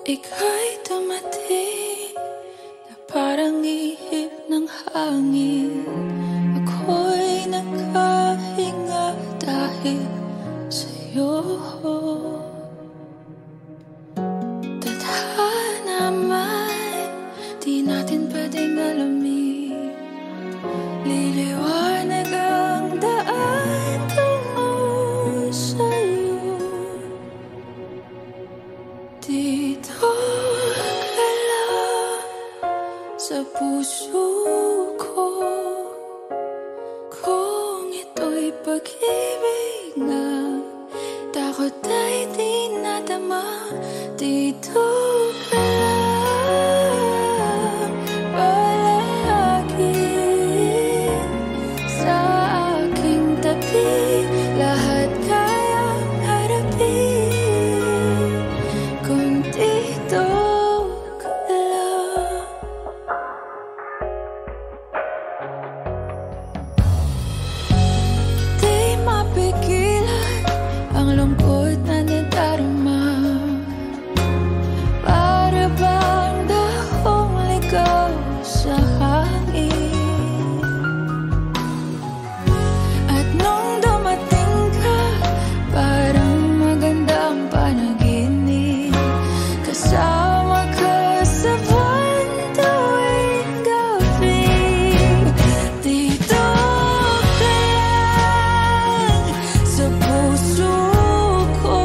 Ika'y dumating na parang ihip ng hangin. Ako'y nakahinga dahil sa'yo. Tadhana man, di natin pwedeng alamin. Liliwanag ang daan tungo sa'yo. Dito ka lang sa puso ko. Kung ito'y pag-ibig na takot ay di nadama. Dito ka lang palagi sa aking tabi. Lahat kayang harapin kung dito ka lang. Di mapigilan ang lungkot na nadarama. Para bang dahong ligaw sa hangin. At nung dumating ka, parang magandang panaginip. Kasama ka sa buwan tuwing gabi. Dito ka lang sa puso ko.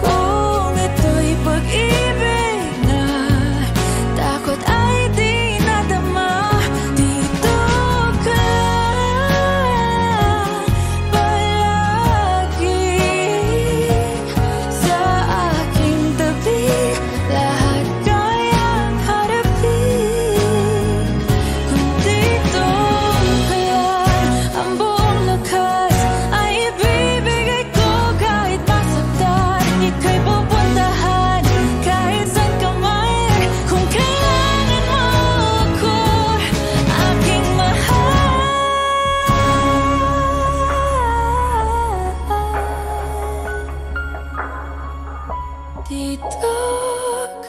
Kung ito'y pag-ibig na takot ay di nadama. Dito ka lang palagi sa aking tabi. Lahat kayang harapin kung dito ka lang. Ang buong lakas ay ibibigay ko kahit masaktan. Ika'y pupuntahan kahit saan ka man. Kung kailangan mo ako, aking mahal. Dito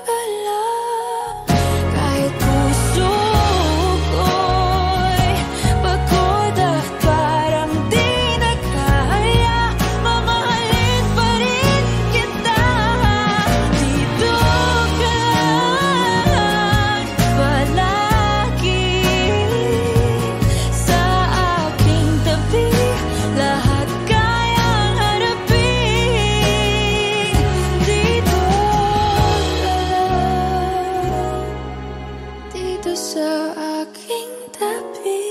ka lang kahit puso ko'y pagod at parang di na kaya. Mamahalin pa rin kita. Dito ka lang palagi sa aking tabi. Lahat kayang harapin. Dito ka lang, dito sa aking tabi.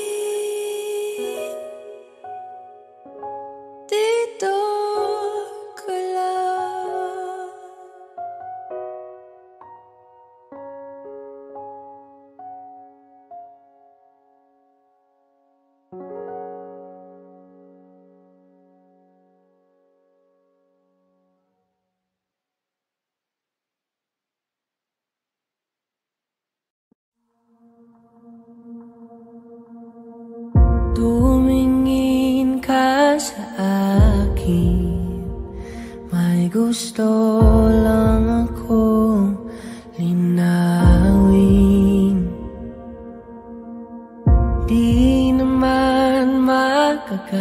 Dito ka lang. Tumingin ka sa akin, may gusto lang akong linawin. Di naman makagalit,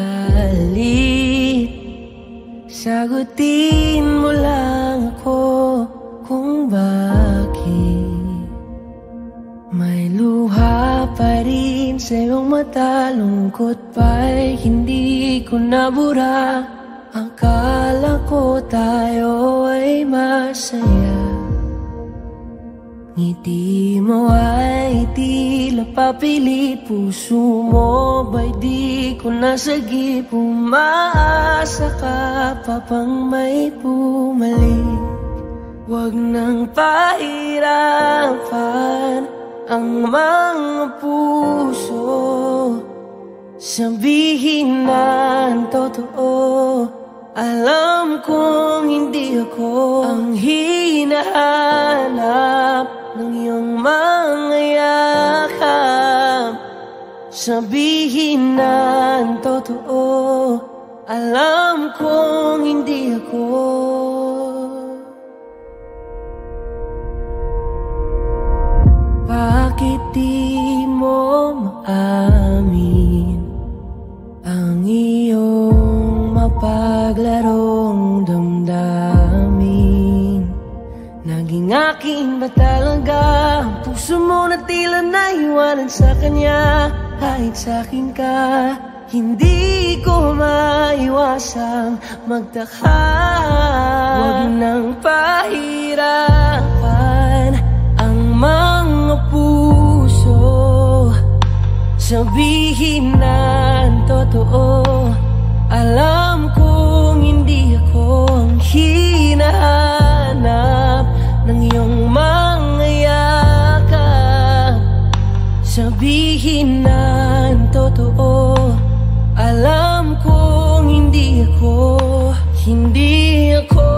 sagutin mo lang ako kung bakit may luha pa rin sa iyong mata. Lungkot pa'y hindi ko nabura. Akala ko tayo ay masaya. Ngiti mo ay tila papilit. Puso mo ba'y di ko nasagip. Umaasa ka pa bang may bumalik. Huwag nang pahirapan ang mga puso. Sabihin na ang totoo. Alam kong hindi ako ang hinahanap ng iyong mga yakap. Sabihin na ang totoo. Alam kong hindi ako akin ba talaga ang puso mo na tila naiwanan sa kanya? Kahit sa'kin ka, hindi ko maiwasang magtaka. Huwag nang pahirapan ang mga puso, sabihin na ang totoo. Alam kong hindi ako ang hinahanap ng iyong mga yakap. Sabihin na ang totoo. Alam kong hindi ako, hindi ako,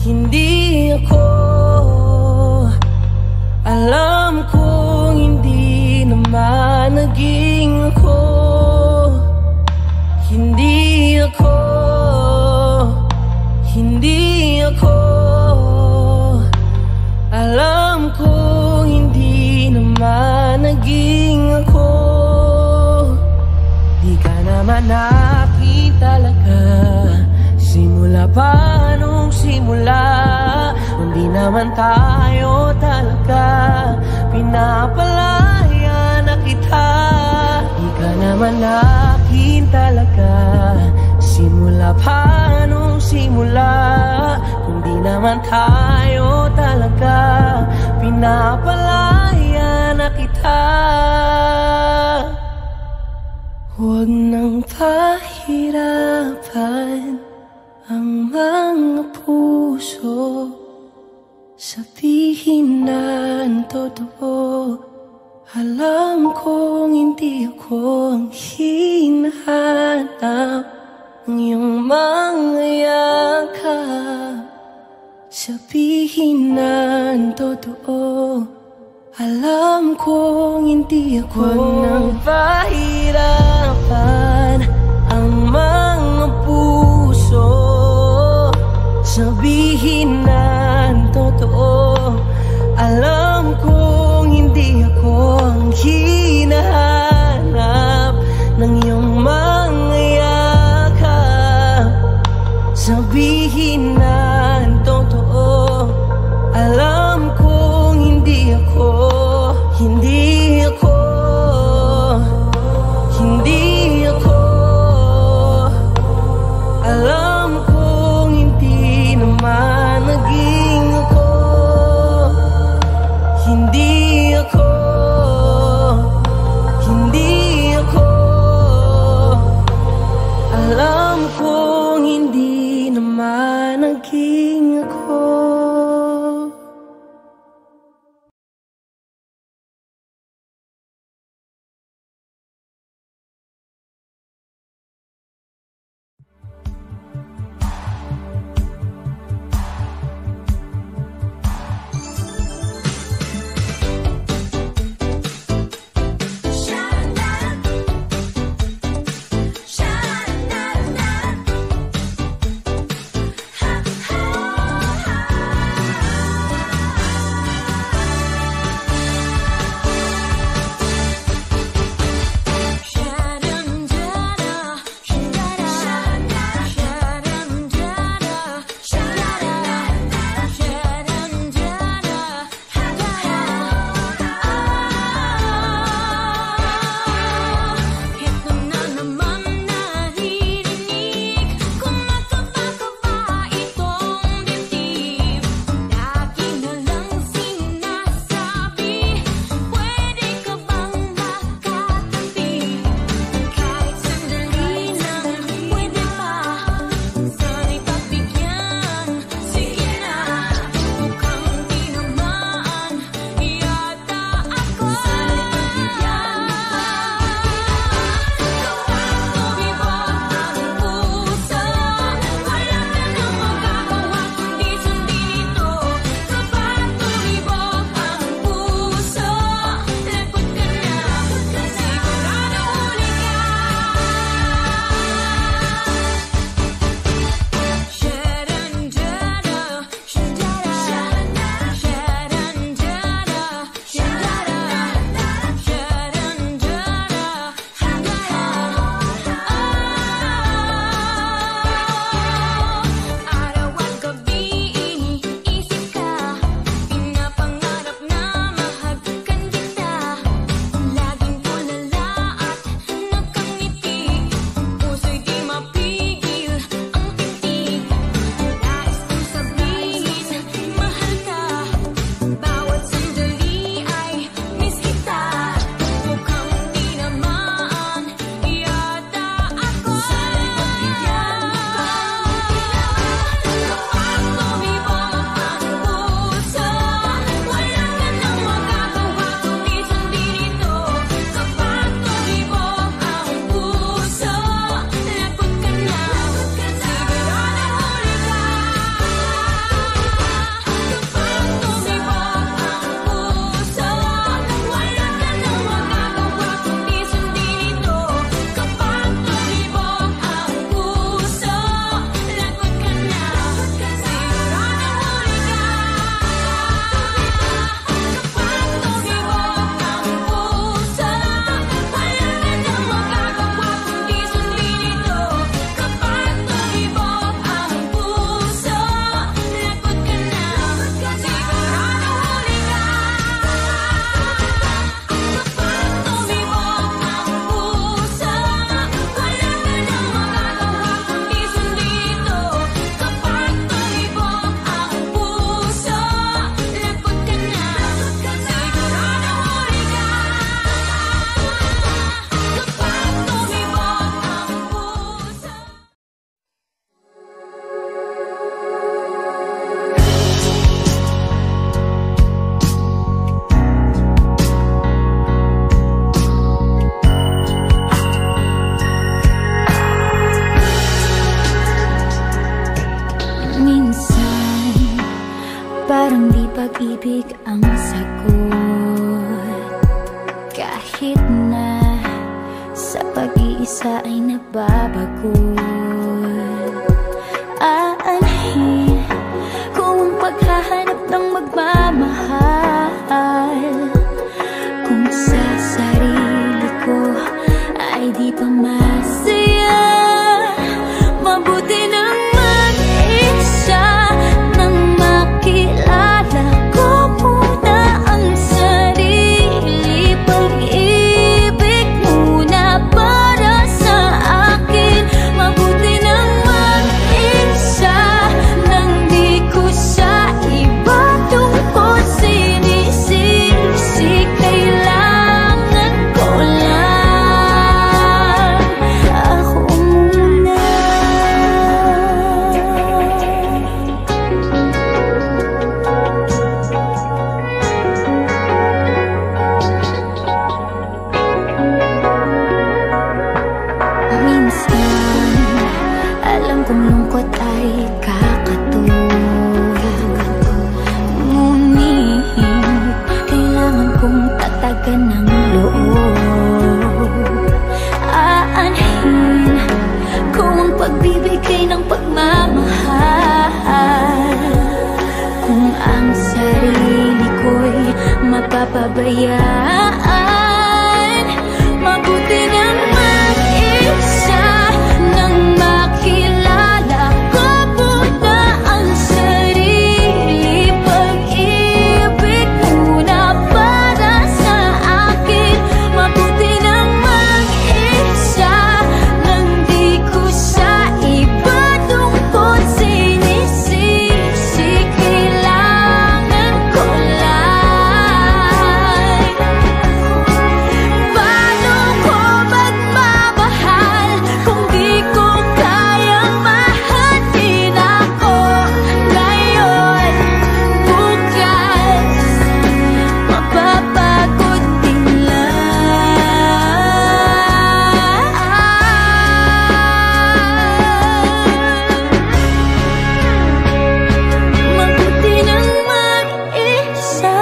hindi ako. Alam kong hindi naman naging ako. Hindi ako, hindi ako. Alam kong hindi naman naging ako. Di ka naman akin talaga, simula pa nung simula. Hindi naman tayo talaga, pinapalaya na kita. Di ka naman akin talaga, simula pa nung simula. Kung di naman tayo talaga, pinapalaya na kita. Huwag nang pahirapan ang mga puso, sabihin na ang totoo. Alam kong hindi ako ang hinahanap ng iyong mga yakap. Sabihin na ang totoo. Alam kong hindi ako. Huwag nang pahirapan ang mga puso, sabihin na ang totoo. Alam kong hindi ako ang hinahanap ng iyong mga yakap. Sabihin na ang totoo. Alam kong hindi ako, hindi ako, hindi ako. Alam kong hindi naman naging ako. Hindi ako, hindi ako. Alam kong hindi naman naging ako. Minsan, parang di pag-ibig ang sagot. Kahit na sa pag-iisa ay nababagot. Aanhin kung ang paghahanap ng magmamahal, kung sa sarili ko ay di pa masaya. Mabuti nang mag-isa nang makilala ko muna ang sarili. Pag-ibig muna para sa akin. Mabuti nang mag-isa nang di ko sa iba tungkol sinisisi. Kailangan ko lang ako muna. Minsan, alam kong lungkot ay kakatulog. Ngunit, kailangan kong tatagan ng loob. Aanhin kung ang pagbibigay ng pagmamahal, kung ang sarili ko'y mapapabayaan. Mabuti nang mag-isa nang makilala ko muna ang sarili. Pag-ibig muna para sa akin. Mabuti nang mag-isa nang di ko sa iba tungkol sinisisi. Kailangan ko lang. Paano ko magmamahal kung di ko kayang mahalin ako ngayon? Bukas, mapapagod din lang. Mabuti nang mag-isa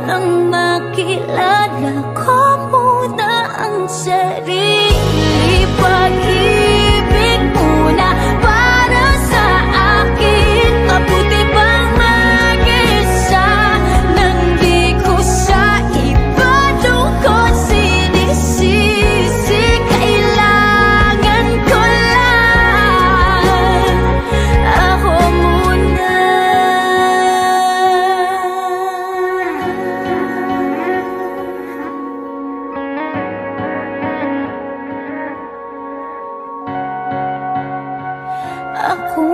nang makilala ko muna ang sarili. Pag-ibig muna para sa akin. Mabuti pang mag-isa nang di ko sa iba tungkol sinisisi. Kailangan ko lang ako muna. Ako